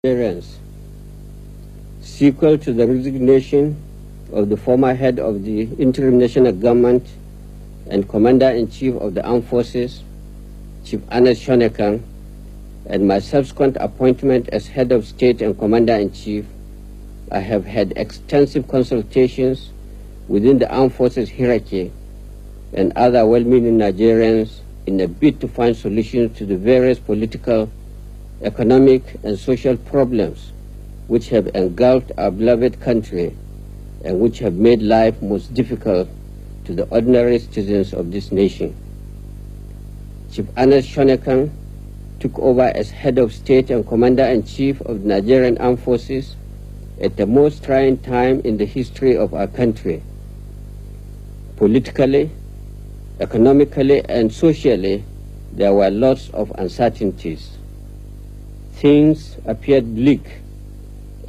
Nigerians. Sequel to the resignation of the former head of the interim national government and Commander-in-Chief of the Armed Forces, Chief Ernest Shonekan, and my subsequent appointment as head of state and Commander-in-Chief, I have had extensive consultations within the Armed Forces hierarchy and other well-meaning Nigerians in a bid to find solutions to the various political, economic, and social problems which have engulfed our beloved country and which have made life most difficult to the ordinary citizens of this nation. Chief Ernest Shonekan took over as head of state and Commander-in-Chief of the Nigerian Armed Forces at the most trying time in the history of our country. Politically, economically, and socially, there were lots of uncertainties. Things appeared bleak,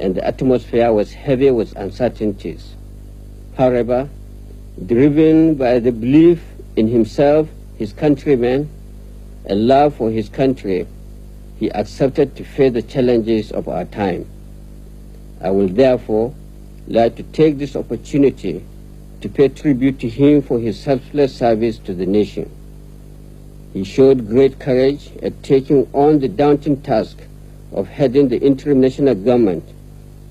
and the atmosphere was heavy with uncertainties. However, driven by the belief in himself, his countrymen, and love for his country, he accepted to face the challenges of our time. I will therefore like to take this opportunity to pay tribute to him for his selfless service to the nation. He showed great courage at taking on the daunting task of heading the interim national government,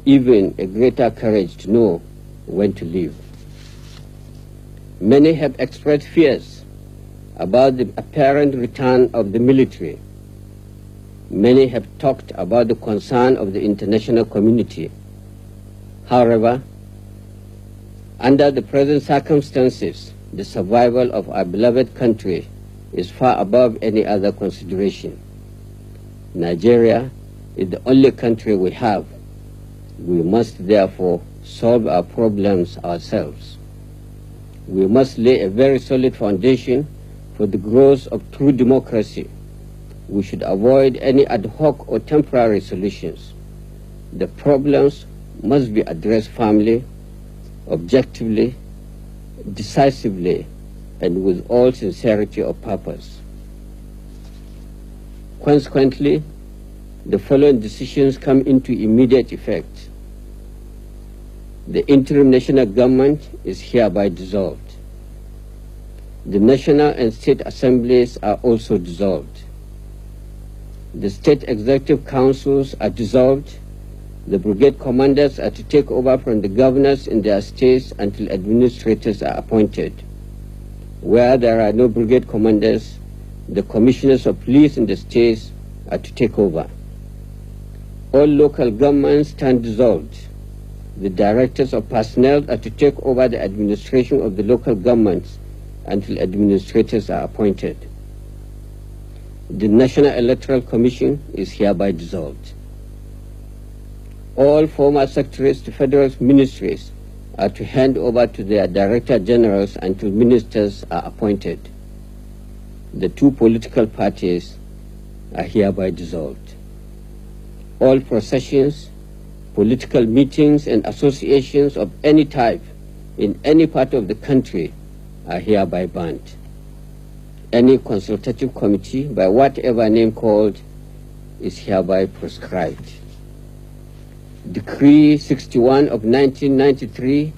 even a greater courage to know when to leave. Many have expressed fears about the apparent return of the military. Many have talked about the concern of the international community. However, under the present circumstances, the survival of our beloved country is far above any other consideration. Nigeria is the only country we have. We must therefore solve our problems ourselves. We must lay a very solid foundation for the growth of true democracy. We should avoid any ad hoc or temporary solutions. The problems must be addressed firmly, objectively, decisively, and with all sincerity of purpose. Consequently, the following decisions come into immediate effect. The interim national government is hereby dissolved. The national and state assemblies are also dissolved. The state executive councils are dissolved. The brigade commanders are to take over from the governors in their states until administrators are appointed. Where there are no brigade commanders, the commissioners of police in the states are to take over. All local governments stand dissolved. The directors of personnel are to take over the administration of the local governments until administrators are appointed. The National Electoral Commission is hereby dissolved. All former secretaries to federal ministries are to hand over to their director generals until ministers are appointed. The two political parties are hereby dissolved. All processions, political meetings, and associations of any type in any part of the country are hereby banned. Any consultative committee, by whatever name called, is hereby proscribed. Decree 61 of 1993